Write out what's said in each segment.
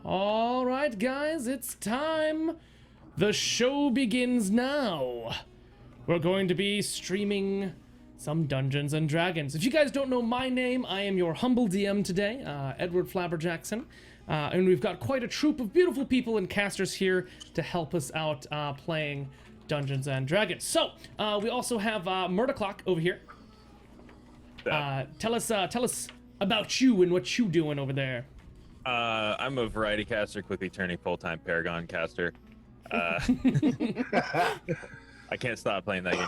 All right, guys, it's time. The show begins now. We're going to be streaming some Dungeons and Dragons. If you guys don't know my name, I am your humble DM today, Edward Flabberjackson. And we've got quite a troop of beautiful people and casters here to help us out playing Dungeons and Dragons. So, we also have Murderclock over here. Tell us about you and what you doing over there. I'm a variety caster, quickly turning full-time Paragon caster. I can't stop playing that game.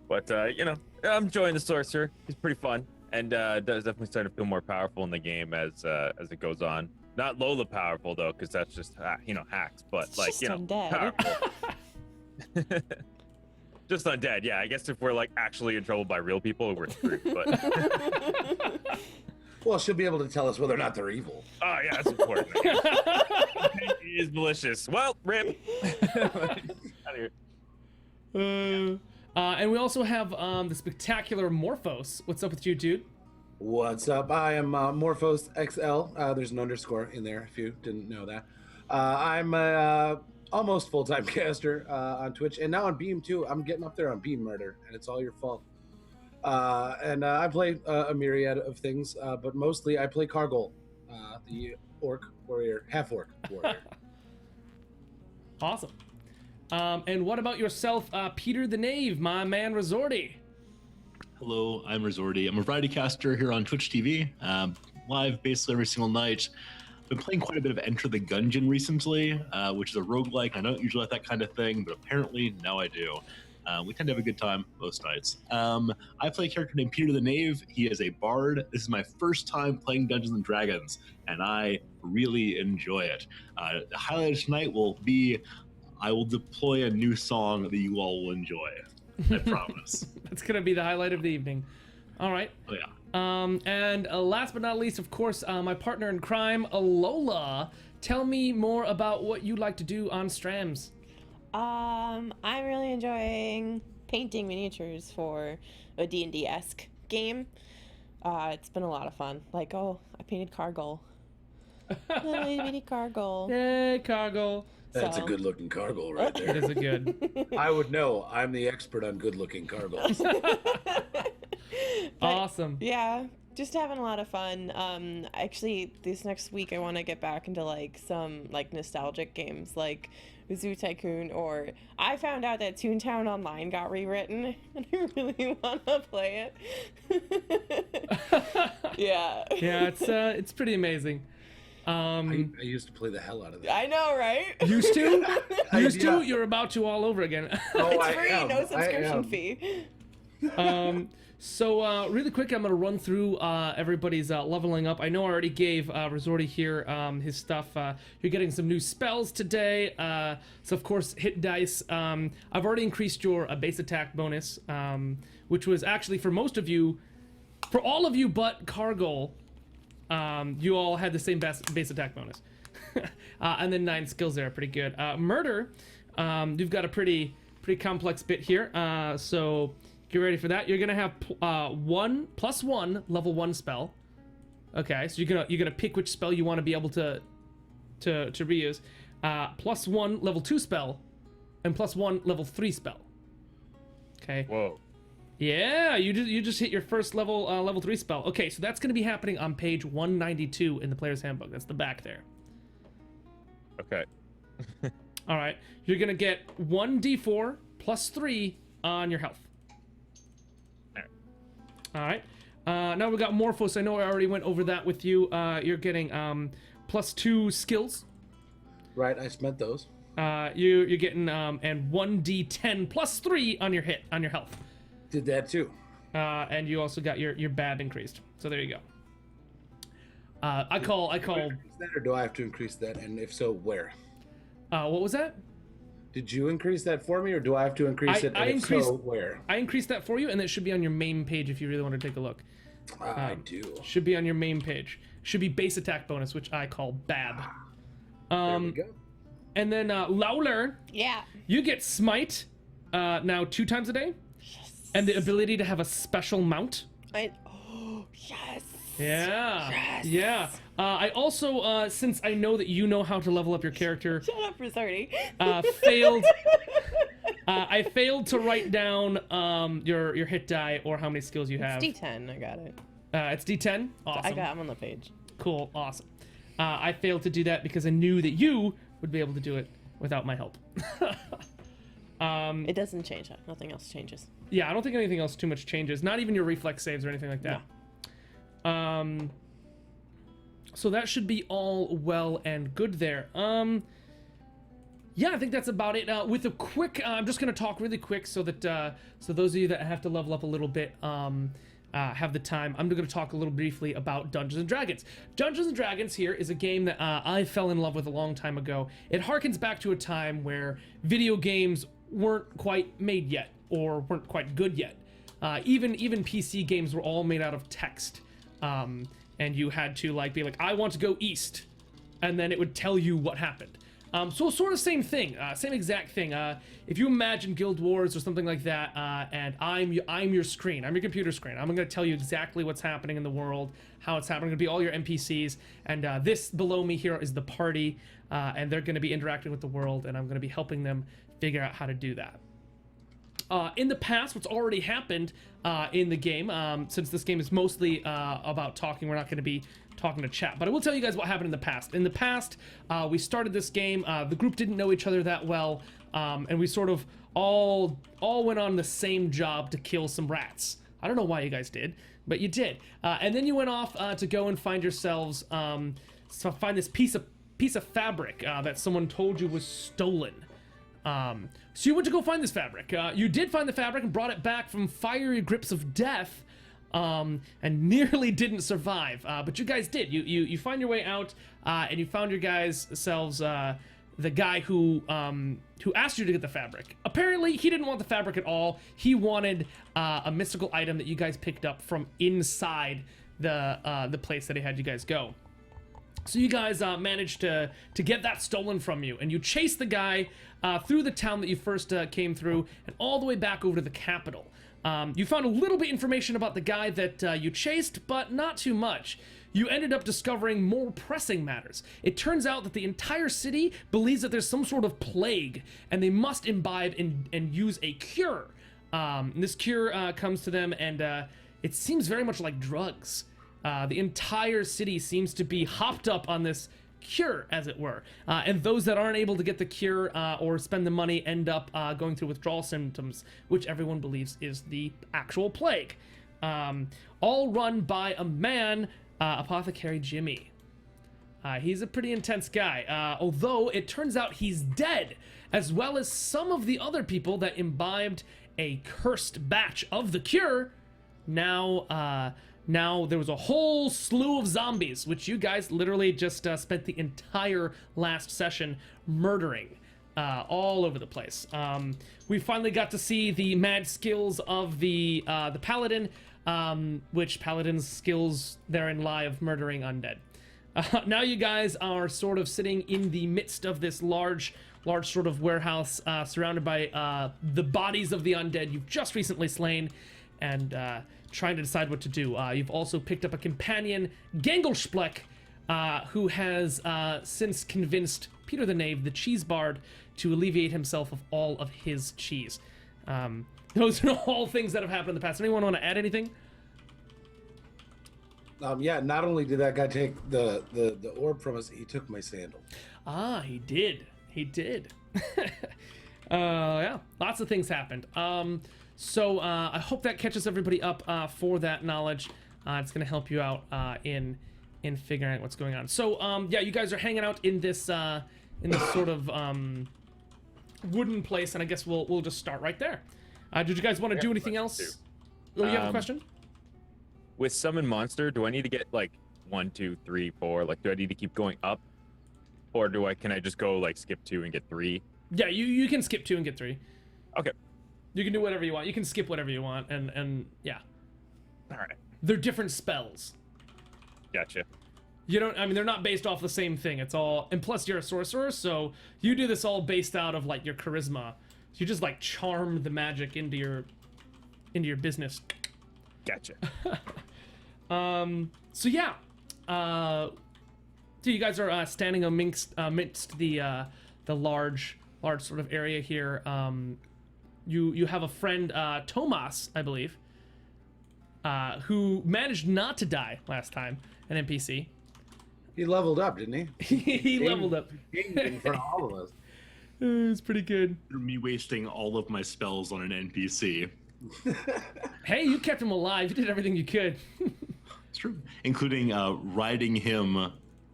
But, I'm enjoying the Sorcerer. He's pretty fun. And definitely starting to feel more powerful in the game as it goes on. Not Lola powerful, though, because that's just, hacks. But, It's just undead. powerful. Just undead, yeah. I guess if we're, actually in trouble by real people, we're screwed. But... Well, she'll be able to tell us whether or not they're evil. Oh, yeah, that's important. He is malicious. Well, rip. Out of here. And we also have the spectacular Morphos. What's up with you, dude? What's up? I am Morphos XL. There's an underscore in there if you didn't know that. I'm a almost full-time caster on Twitch, and now on Beam too. I'm getting up there on Beam Murder, and it's all your fault. And I play a myriad of things, but mostly I play Kargol, the orc warrior, half-orc warrior. Awesome. And what about yourself, Peter the Knave, my man Resorty? Hello, I'm Resorty. I'm a variety caster here on Twitch TV, live basically every single night. I've been playing quite a bit of Enter the Gungeon recently, which is a roguelike. I don't usually like that kind of thing, but apparently now I do. We tend to have a good time most nights. I play a character named Peter the Knave. He is a bard. This is my first time playing Dungeons and Dragons, and I really enjoy it. The highlight of tonight will be I will deploy a new song that you all will enjoy. I promise. That's going to be the highlight of the evening. All right. Oh, yeah. And last but not least, of course, my partner in crime, Alola. Tell me more about what you like to do on Strams. I'm really enjoying painting miniatures for a D&D-esque game. It's been a lot of fun. I painted Kargol. Little mini Kargol. Yay, Kargol. That's a good-looking Kargol right there. It is a good. I would know. I'm the expert on good-looking Kargols. Awesome. Yeah, just having a lot of fun. Actually, this next week I want to get back into some nostalgic games like Zoo Tycoon, or I found out that Toontown Online got rewritten and I really want to play it. Yeah. Yeah, it's pretty amazing. I used to play the hell out of that. I know, right? Used to? Used to? Yeah. You're about to all over again. Oh, It's free, no subscription fee. So really quick, I'm going to run through everybody's leveling up. I know I already gave Resorty here his stuff. You're getting some new spells today. So, of course, hit dice. I've already increased your base attack bonus, which was actually for most of you, for all of you but Kargol, you all had the same base attack bonus. And then 9 skills there, pretty good. Murder, you've got a pretty complex bit here. So get ready for that. You're gonna have 1+1 level 1 spell. Okay, so you're gonna pick which spell you want to be able to reuse. +1 level 2 spell, and +1 level 3 spell. Okay. Whoa. Yeah, you just hit your first level 3 spell. Okay, so that's going to be happening on page 192 in the player's handbook. That's the back there. Okay. All right, you're going to get 1d4 plus 3 on your health. All right. Now we got Morphos. I know I already went over that with you. You're getting +2 skills. Right, I spent those. You're getting and 1d10 plus 3 on your health. Did that too. And you also got your bad increased. So there you go. I call. Increase that, or do I have to increase that? And if so, where? What was that? Did you increase that for me, or do I have to increase it? And if so, where? I increased that for you, and it should be on your main page if you really want to take a look. I do. Should be on your main page. Should be base attack bonus, which I call BAB. There we go. And then Lowler, Yeah. you get Smite now 2 times a day, and the ability to have a special mount. Oh, yes. Yeah. Yeah. I also, since I know that you know how to level up your character, Shut up, Rizardi. failed. I failed to write down your hit die or how many skills you have. It's D10. I got it. It's D10. Awesome. I'm on the page. Cool. Awesome. I failed to do that because I knew that you would be able to do it without my help. It doesn't change. Nothing else changes. Yeah, I don't think anything else too much changes. Not even your reflex saves or anything like that. No. So that should be all well and good there. Yeah, I think that's about it. With a quick, I'm just gonna talk really quick so that so those of you that have to level up a little bit have the time. I'm gonna talk a little briefly about Dungeons and Dragons. Dungeons and Dragons here is a game that I fell in love with a long time ago. It harkens back to a time where video games weren't quite made yet or weren't quite good yet. Even PC games were all made out of text. And you had to like be like, I want to go east, and then it would tell you what happened. So sort of same thing, same exact thing. If you imagine Guild Wars or something like that, and I'm your screen, I'm your computer screen. I'm gonna tell you exactly what's happening in the world, how it's happening. It's gonna be all your NPCs, and this below me here is the party, and they're gonna be interacting with the world, and I'm gonna be helping them figure out how to do that. In the past, what's already happened in the game, since this game is mostly about talking, we're not going to be talking to chat, but I will tell you guys what happened in the past. In the past, we started this game, the group didn't know each other that well, and we sort of all went on the same job to kill some rats. I don't know why you guys did, but you did. And then you went off to go and find yourselves, so find this piece of fabric that someone told you was stolen. So you went to go find this fabric. You did find the fabric and brought it back from fiery grips of death, and nearly didn't survive. But you guys did. You find your way out, and you found your guys selves the guy who asked you to get the fabric. Apparently, he didn't want the fabric at all. He wanted a mystical item that you guys picked up from inside the place that he had you guys go. So you guys managed to get that stolen from you, and you chased the guy through the town that you first came through, and all the way back over to the capital. You found a little bit information about the guy that you chased, but not too much. You ended up discovering more pressing matters. It turns out that the entire city believes that there's some sort of plague, and they must imbibe and use a cure. And this cure comes to them, and it seems very much like drugs. The entire city seems to be hopped up on this cure, as it were. And those that aren't able to get the cure or spend the money end up going through withdrawal symptoms, which everyone believes is the actual plague. All run by a man, Apothecary Jimmy. He's a pretty intense guy, although it turns out he's dead, as well as some of the other people that imbibed a cursed batch of the cure. Now there was a whole slew of zombies, which you guys literally just spent the entire last session murdering all over the place. We finally got to see the mad skills of the paladin, which paladin's skills therein lie of murdering undead. Now you guys are sort of sitting in the midst of this large sort of warehouse surrounded by the bodies of the undead you've just recently slain, and trying to decide what to do. You've also picked up a companion, Ganglespleck, who has since convinced Peter the Knave, the cheese bard, to alleviate himself of all of his cheese. Those are all things that have happened in the past. Anyone want to add anything? Yeah, not only did that guy take the orb from us, he took my sandal. Ah, he did. He did. Yeah, lots of things happened. So I hope that catches everybody up for that knowledge. It's going to help you out in figuring out what's going on. So yeah, you guys are hanging out in this sort of wooden place, and I guess we'll just start right there. Did you guys want to do anything else? Oh, you have a question? With summon monster, do I need to get like 1, 2, 3, 4? Like, do I need to keep going up, or can I just go like skip 2 and get 3? Yeah, you can skip 2 and get 3. Okay. You can do whatever you want. You can skip whatever you want, and yeah. All right. They're different spells. Gotcha. They're not based off the same thing. It's all, and plus you're a sorcerer, so you do this all based out of like your charisma. So you just like charm the magic into your business. Gotcha. So yeah, so you guys are standing amidst the large sort of area here. You have a friend, Tomas, I believe, who managed not to die last time, an NPC. He leveled up, didn't he? He leveled up. Gained in front of all of us. It's pretty good. Me wasting all of my spells on an NPC. Hey, you kept him alive. You did everything you could. It's true. Including riding him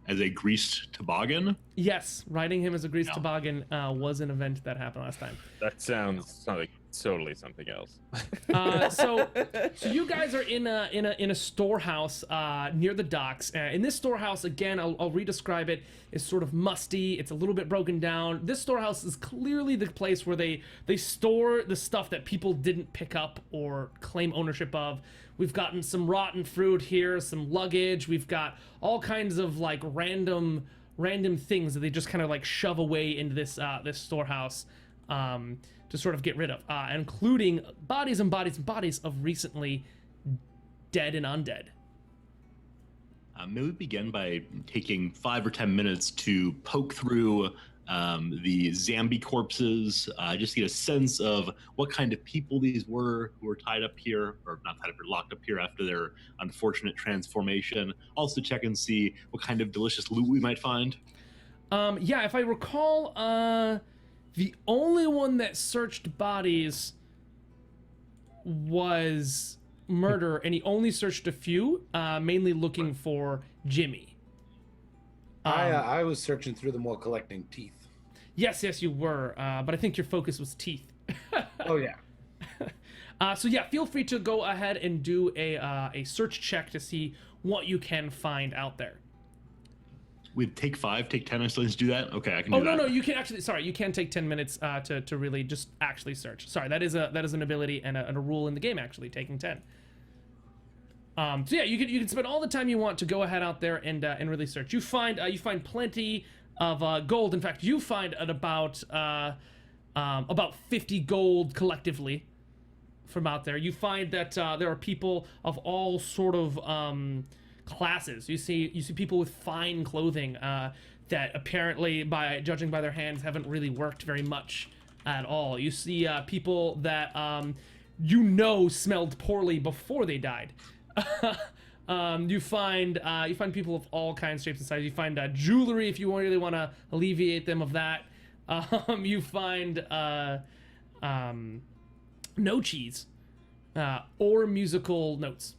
as a greased toboggan. Yes, riding him as a greased toboggan was an event that happened last time. That sounds like totally something else. So you guys are in a storehouse near the docks. In this storehouse, again, I'll re-describe it. It's sort of musty. It's a little bit broken down. This storehouse is clearly the place where they store the stuff that people didn't pick up or claim ownership of. We've gotten some rotten fruit here, some luggage. We've got all kinds of like random things that they just kind of like shove away into this storehouse. To sort of get rid of, including bodies and bodies and bodies of recently dead and undead. May we begin by taking 5 or 10 minutes to poke through the zombie corpses, just to get a sense of what kind of people these were who were tied up here, or not tied up here, locked up here after their unfortunate transformation. Also check and see what kind of delicious loot we might find. Yeah, if I recall, the only one that searched bodies was Murder, and he only searched a few, mainly looking for Jimmy. I was searching through them while collecting teeth. Yes, you were, but I think your focus was teeth. Oh, yeah. So yeah, feel free to go ahead and do a search check to see what you can find out there. We'd take 5, take 10 minutes to do that? Okay, I can do Oh, that. no, you can actually, sorry, you can take 10 minutes to really just actually search. Sorry, that is an ability and a rule in the game, actually, taking 10. So yeah, you can spend all the time you want to go ahead out there and really search. You find plenty of gold. In fact, you find at about 50 gold collectively from out there. You find that there are people of all sort of classes. You see people with fine clothing that apparently, by judging by their hands, haven't really worked very much at all. You see people that smelled poorly before they died. You find people of all kinds, shapes, and sizes. You find jewelry if you really want to alleviate them of that. You find no cheese or musical notes.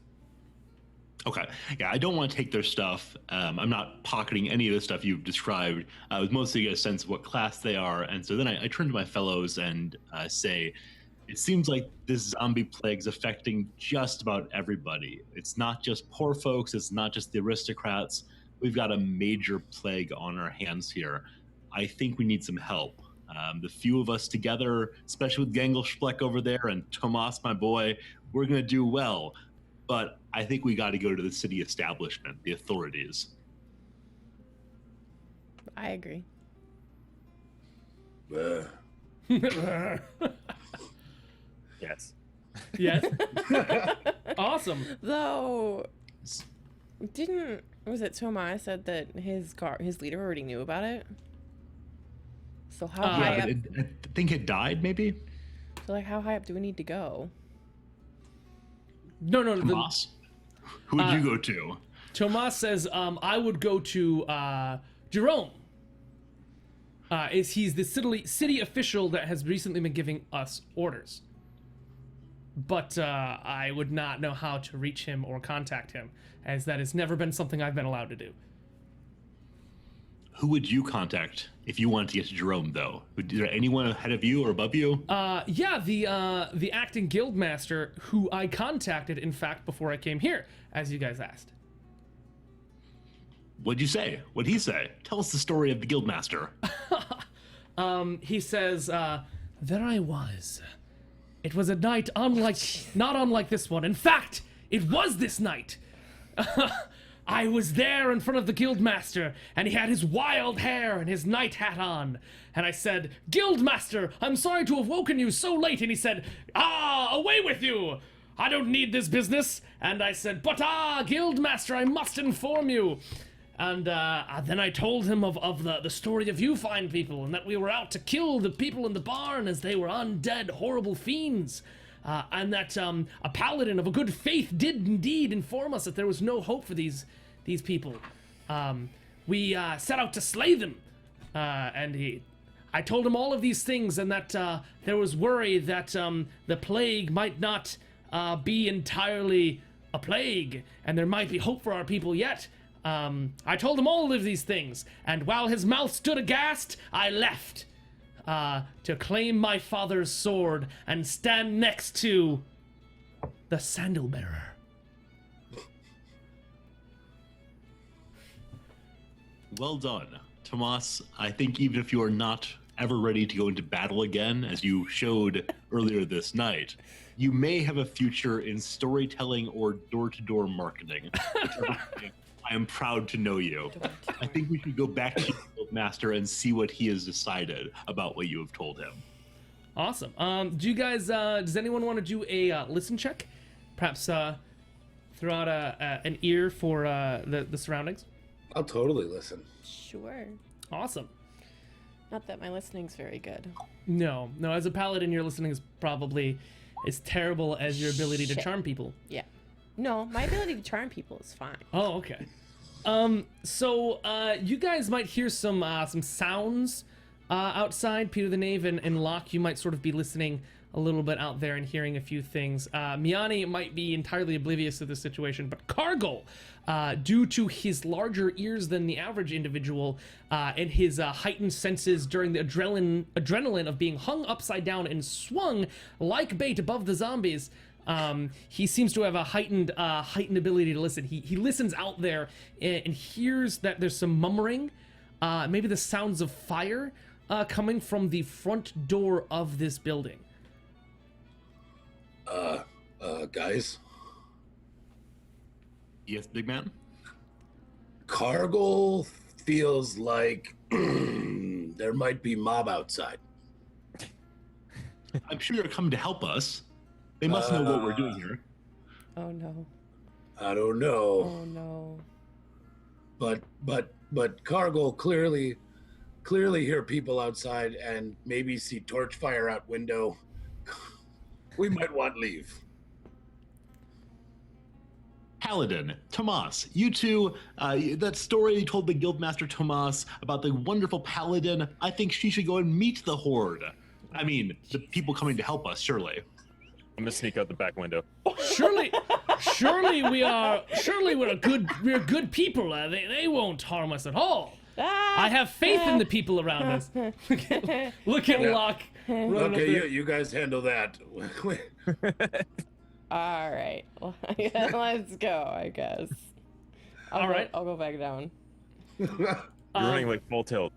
Okay. Yeah, I don't want to take their stuff. I'm not pocketing any of the stuff you've described. I was mostly to get a sense of what class they are. And so then I turn to my fellows and say, it seems like this zombie plague's affecting just about everybody. It's not just poor folks. It's not just the aristocrats. We've got a major plague on our hands here. I think we need some help. The few of us together, especially with Gangelspleck over there and Tomas, my boy, we're going to do well. But I think we got to go to the city establishment, the authorities. I agree. Yes. Yes. Awesome. Though, was it Tomas said that his leader already knew about it? So how high up? I think it died, maybe? So like, how high up do we need to go? No. Tomas? Who would you go to? Tomas says, I would go to Jerome. He's the city official that has recently been giving us orders. But I would not know how to reach him or contact him, as that has never been something I've been allowed to do. Who would you contact if you wanted to get to Jerome, though? Is there anyone ahead of you or above you? Yeah, the acting guildmaster who I contacted, in fact, before I came here, as you guys asked. What'd you say? What'd he say? Tell us the story of the guildmaster. He says, there I was. It was a night not unlike this one. In fact, it was this night. I was there in front of the guildmaster, and he had his wild hair and his night hat on. And I said, Guildmaster, I'm sorry to have woken you so late. And he said, away with you. I don't need this business. And I said, but Guildmaster, I must inform you. And then I told him of the story of you fine people, and that we were out to kill the people in the barn as they were undead, horrible fiends. And that a paladin of a good faith did indeed inform us that there was no hope for these people. We set out to slay them. I told him all of these things, and that there was worry that the plague might not be entirely a plague, and there might be hope for our people yet. I told him all of these things, and while his mouth stood aghast, I left to claim my father's sword and stand next to the Sandalbearer. Well done, Tomas. I think even if you are not ever ready to go into battle again, as you showed earlier this night, you may have a future in storytelling or door-to-door marketing. I am proud to know you. I think we should go back to the Master and see what he has decided about what you have told him. Awesome. Do you guys, does anyone want to do a listen check? Perhaps throw out an ear for the surroundings? I'll totally listen. Sure. Awesome. Not that my listening's very good. No, as a paladin, your listening is probably as terrible as your ability to Shit. charm people. Yeah. No, my ability to charm people is fine. Oh, okay. So you guys might hear some sounds outside. Peter the Knave and Locke, you might sort of be listening a little bit out there and hearing a few things. Miani might be entirely oblivious to the situation, but Cargill, due to his larger ears than the average individual and his heightened senses during the adrenaline of being hung upside down and swung like bait above the zombies, he seems to have a heightened ability to listen. He listens out there and hears that there's some murmuring, maybe the sounds of fire coming from the front door of this building. Guys, Yes, big man? Cargill feels like there might be mob outside. I'm sure they're coming to help us. They must know what we're doing here. Oh no. I don't know. Oh no. But Cargill clearly hear people outside and maybe see torch fire out window. We might want leave. Paladin, Tomas, you two, that story you told the Guildmaster Tomas about the wonderful Paladin, I think she should go and meet the Horde. I mean, the people coming to help us, surely. I'm gonna sneak out the back window. Surely we're good people. They won't harm us at all. I have faith in the people around us. Look at Locke. Okay, you guys handle that. All right. Well, let's go, I guess. All right. I'll go back down. You're running like full tilt.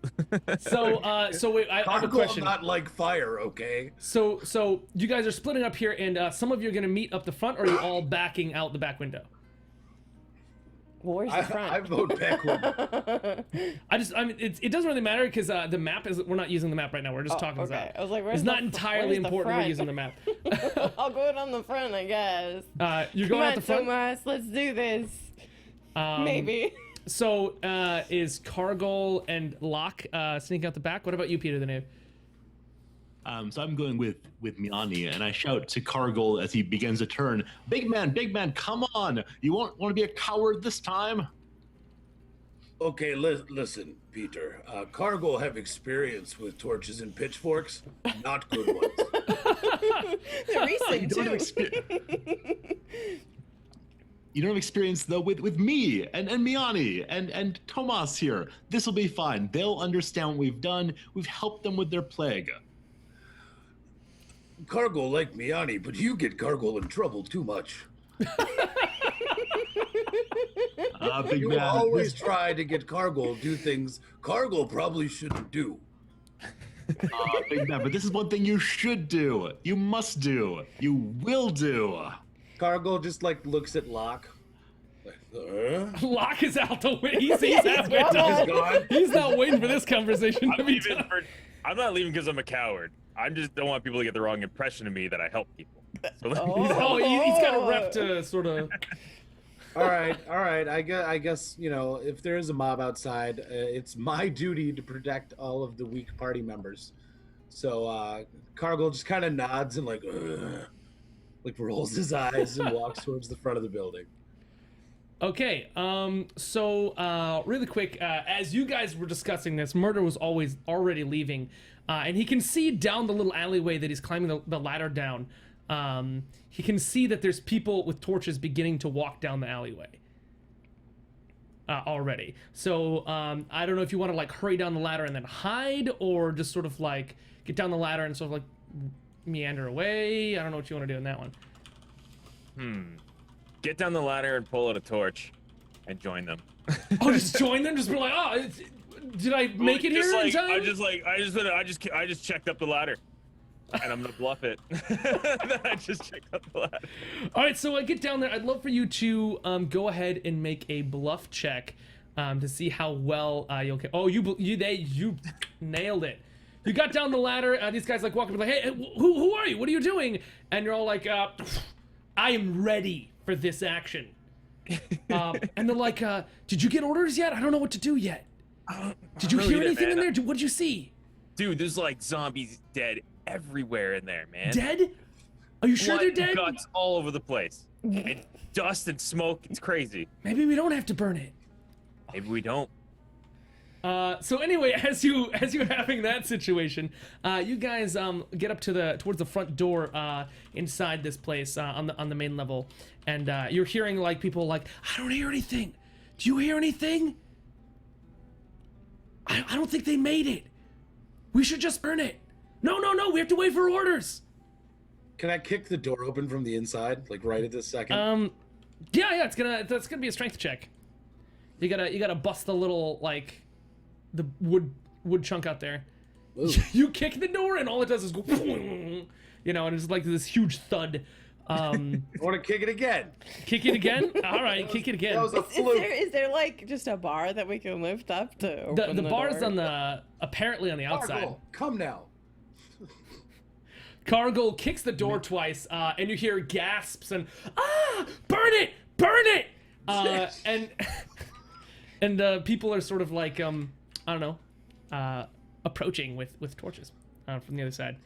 So wait, I have a question. Not like fire, okay? So you guys are splitting up here, and some of you are gonna meet up the front, or are you all backing out the back window? Well, where's the front? I vote backward. I mean, it doesn't really matter because the map is. We're not using the map right now. We're just talking this okay. out. I was like, where's It's not entirely where's the important we're front? using the map. I'll go on the front, I guess. You're Come going on, out the front. Tomas, let's do this. Maybe. So is Cargill and Locke sneaking out the back? What about you, Peter the Knave? So I'm going with Miani, and I shout to Cargill as he begins to turn, big man, come on! You won't want to be a coward this time? Okay, listen, Peter. Cargill have experience with torches and pitchforks, not good ones. They're recent, don't have too. You don't have experience though with me and Miani and Tomas here. This will be fine. They'll understand what we've done. We've helped them with their plague. Cargill like Miani, but you get Cargill in trouble too much. Big You man, always try to get Cargill do things Cargill probably shouldn't do. big man, but this is one thing you should do. You must do. You will do. Cargill just like looks at Locke. Like, Locke is out the way. He's halfway gone. done. He's gone. He's not waiting for this conversation to be done. I'm not leaving because I'm a coward. I just don't want people to get the wrong impression of me that I help people. So Oh, he's got a rep to sort of. All right. I guess if there is a mob outside, it's my duty to protect all of the weak party members. So Cargill just kind of nods and like rolls his eyes and walks towards the front of the building. Okay, so really quick, as you guys were discussing this, Murder was already leaving, and he can see down the little alleyway that he's climbing the ladder down. He can see that there's people with torches beginning to walk down the alleyway already. So I don't know if you want to like hurry down the ladder and then hide, or just sort of like get down the ladder and sort of like meander away. I don't know what you want to do in that one. Get down the ladder and pull out a torch, and join them. Oh, just join them. Just be like, oh, did I make it here in time? I just checked up the ladder, and I'm gonna bluff it. I just checked up the ladder. All right, so I get down there. I'd love for you to go ahead and make a bluff check to see how well you'll. Oh, you nailed it. You got down the ladder. These guys like walking like, hey, who are you? What are you doing? And you're all like, I am ready for this action. And they're like, did you get orders yet? I don't know what to do yet. Did you hear anything in there? What did you see? Dude, there's like zombies dead everywhere in there, man. Dead? Are you sure they're dead? Guts all over the place. And dust and smoke. It's crazy. Maybe we don't have to burn it. Maybe we don't. So anyway, as you're having that situation, you guys get up towards the front door inside this place on the main level, and you're hearing like people like, I don't hear anything. Do you hear anything? I don't think they made it. We should just burn it. No, we have to wait for orders. Can I kick the door open from the inside, like right at this second? Yeah, that's gonna be a strength check. You gotta bust the little like the wood chunk out there. You kick the door and all it does is go, and it's like this huge thud. I want to kick it again. Kick it again? All right, kick it again. That was a fluke. Is there like just a bar that we can lift up to open the bar's door? apparently on the outside. Cargill, come now. Cargill kicks the door twice, and you hear gasps and burn it, and people are sort of like I don't know, approaching with torches from the other side.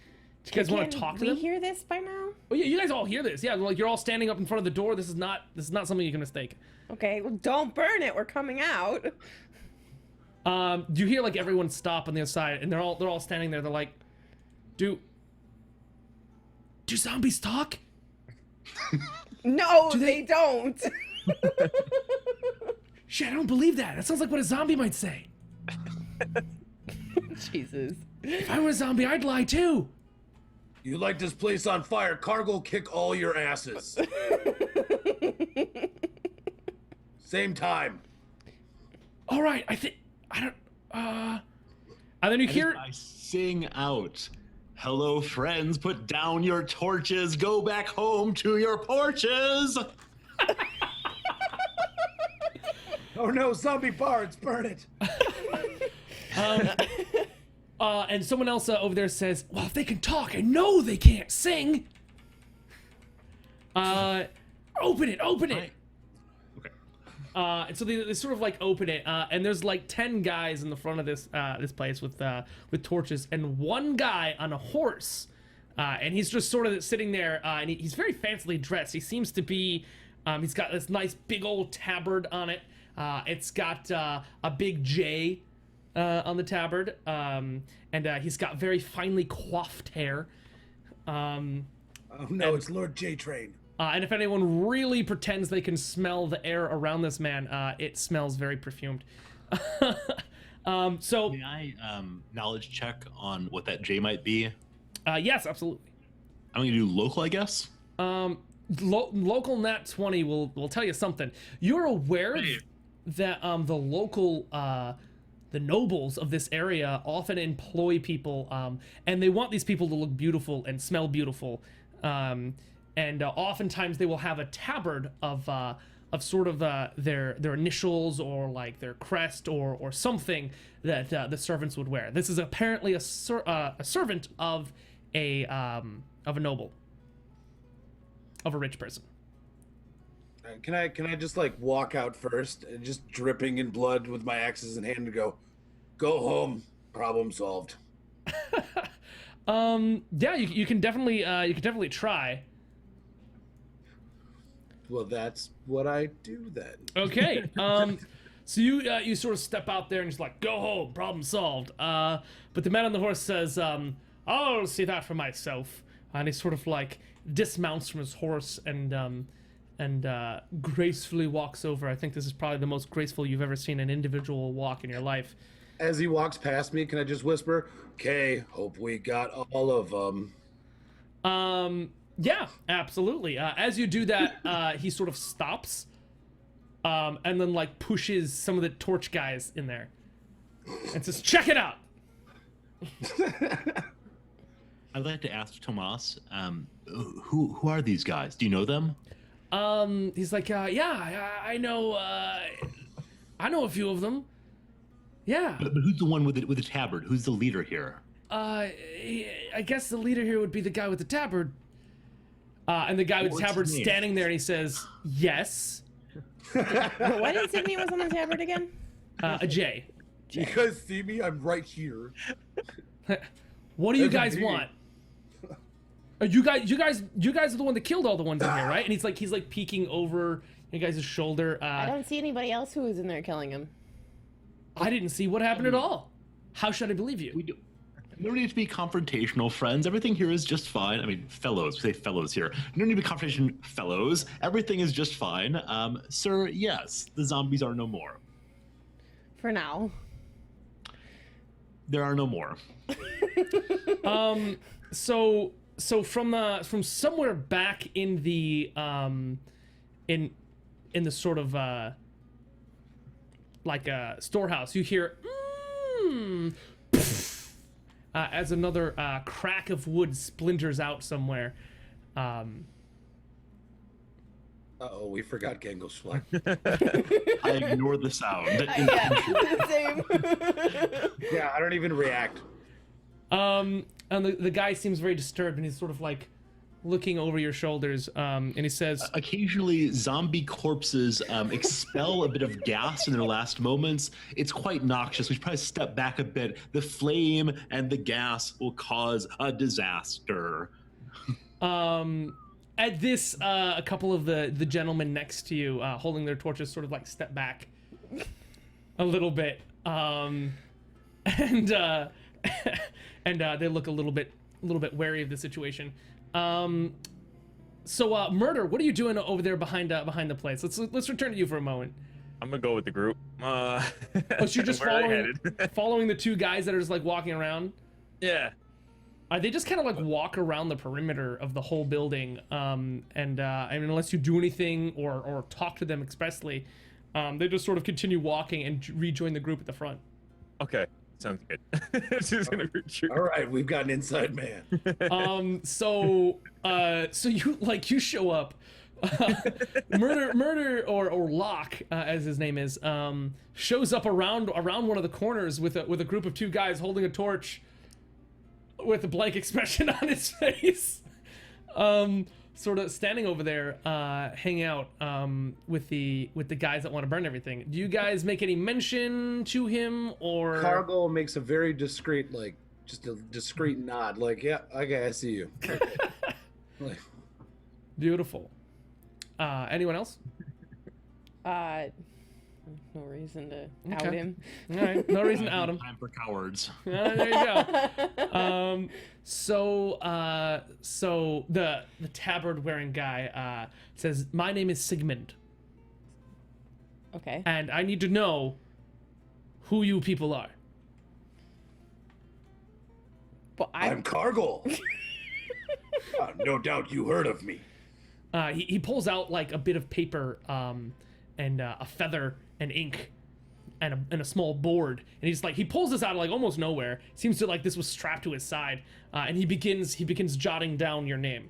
Do you guys want to talk to them? We hear this by now? Oh yeah, you guys all hear this. Yeah, like you're all standing up in front of the door. This is not something you can mistake. Okay, well, don't burn it. We're coming out. Do you hear like everyone stop on the other side, and they're all standing there. They're like, do zombies talk? No, they don't. Shit, I don't believe that. That sounds like what a zombie might say. Jesus. If I were a zombie, I'd lie too. You light this place on fire, Cargill kick all your asses. Same time. All right, I don't. And then you hear. I sing out. Hello, friends. Put down your torches. Go back home to your porches. Oh no, zombie bards, burn it. And someone else over there says, well, if they can talk, I know they can't sing. Open it. Right. Okay. And so they sort of like open it, and there's like 10 guys in the front of this place with torches, and one guy on a horse, and he's just sort of sitting there, and he's very fancily dressed. He seems to be, he's got this nice big old tabard on it. It's got a big J on the tabard, and he's got very finely coiffed hair. Oh no, it's Lord J Train. And if anyone really pretends they can smell the air around this man, it smells very perfumed. So May I knowledge check on what that J might be? yes, absolutely. I'm gonna do local, I guess. Local nat 20 will tell you something. You're aware that the local the nobles of this area often employ people, and they want these people to look beautiful and smell beautiful. And oftentimes they will have a tabard of sort of their initials or like their crest or something that the servants would wear. This is apparently a servant of a noble. of a rich person. Can I just like walk out first, and just dripping in blood with my axes in hand, and go home, problem solved. Yeah, you can definitely try. Well, that's what I do then. Okay. So you sort of step out there and just like, go home, problem solved. But the man on the horse says, I'll see that for myself. And he sort of like dismounts from his horse and gracefully walks over. I think this is probably the most graceful you've ever seen an individual walk in your life. As he walks past me, can I just whisper, "Okay, hope we got all of them." Yeah, absolutely. As you do that, he sort of stops, and then like pushes some of the torch guys in there, and says, "Check it out." I'd like to ask Tomas, who are these guys? Do you know them? He's like, yeah, I know a few of them. Yeah. But who's the one with the tabard? Who's the leader here? I guess the leader here would be the guy with the tabard. And the guy with the What's tabard's his name? standing there, and he says, "Yes." What insignia was on the tabard again? A J. You guys see me? I'm right here. What do you There's a guys D. want? You guys are the one that killed all the ones in here, right? And he's like peeking over your guys' shoulder. I don't see anybody else who was in there killing him. I didn't see what happened at all. How should I believe you? We do. No need to be confrontational, friends. Everything here is just fine. I mean, fellows. We say fellows here. No need to be confrontation, fellows. Everything is just fine. Sir, yes, the zombies are no more. For now. There are no more. So from somewhere back in the in the sort of like a storehouse, you hear as another crack of wood splinters out somewhere. Uh-oh, we forgot Gangelschlag. I ignore the sound. Yeah, same. Yeah, I don't even react. And the guy seems very disturbed, and he's sort of like looking over your shoulders, and he says, Occasionally, zombie corpses expel a bit of gas in their last moments. It's quite noxious. We should probably step back a bit. The flame and the gas will cause a disaster. At this, a couple of the gentlemen next to you, holding their torches, sort of like step back a little bit, and they look a little bit wary of the situation. So Murder, what are you doing over there behind the place? Let's return to you for a moment. I'm gonna go with the group. Oh, so you're just where are they following the two guys that are just like walking around? Yeah. They just kind of like walk around the perimeter of the whole building, I mean, unless you do anything or talk to them expressly, they just sort of continue walking and rejoin the group at the front. Okay. Sounds good. She's gonna retreat. All right, we've got an inside man. So you show up. Murder or Locke, as his name is, shows up around one of the corners with a group of two guys holding a torch, with a blank expression on his face, sort of standing over there, hanging out with the guys that want to burn everything. Do you guys make any mention to him, or Cargill makes a very discreet, like, just a discreet nod, like, yeah, okay, I see you. Okay. Like, Beautiful. Anyone else? No reason to out him. All right, no reason to out him. Time for cowards. There you go. So the tabard wearing guy says, "My name is Sigmund, Okay. and I need to know who you people are." Well, I'm Cargill. No doubt you heard of me. He pulls out like a bit of paper and a feather and ink and a small board, and he pulls this out of like almost nowhere. Seems to like this was strapped to his side, and he begins jotting down your name.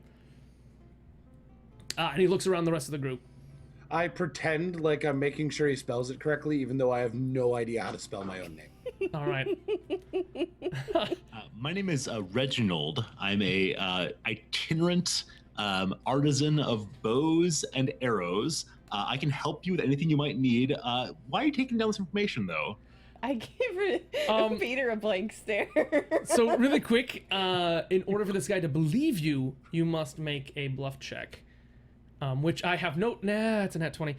And he looks around the rest of the group. I pretend like I'm making sure he spells it correctly, even though I have no idea how to spell my own name. All right. My name is Reginald. I'm a itinerant artisan of bows and arrows. I can help you with anything you might need. Why are you taking down this information, though? I gave Peter a blank stare. So really quick, in order for this guy to believe you, you must make a bluff check, which I have no. Nah, it's a nat 20.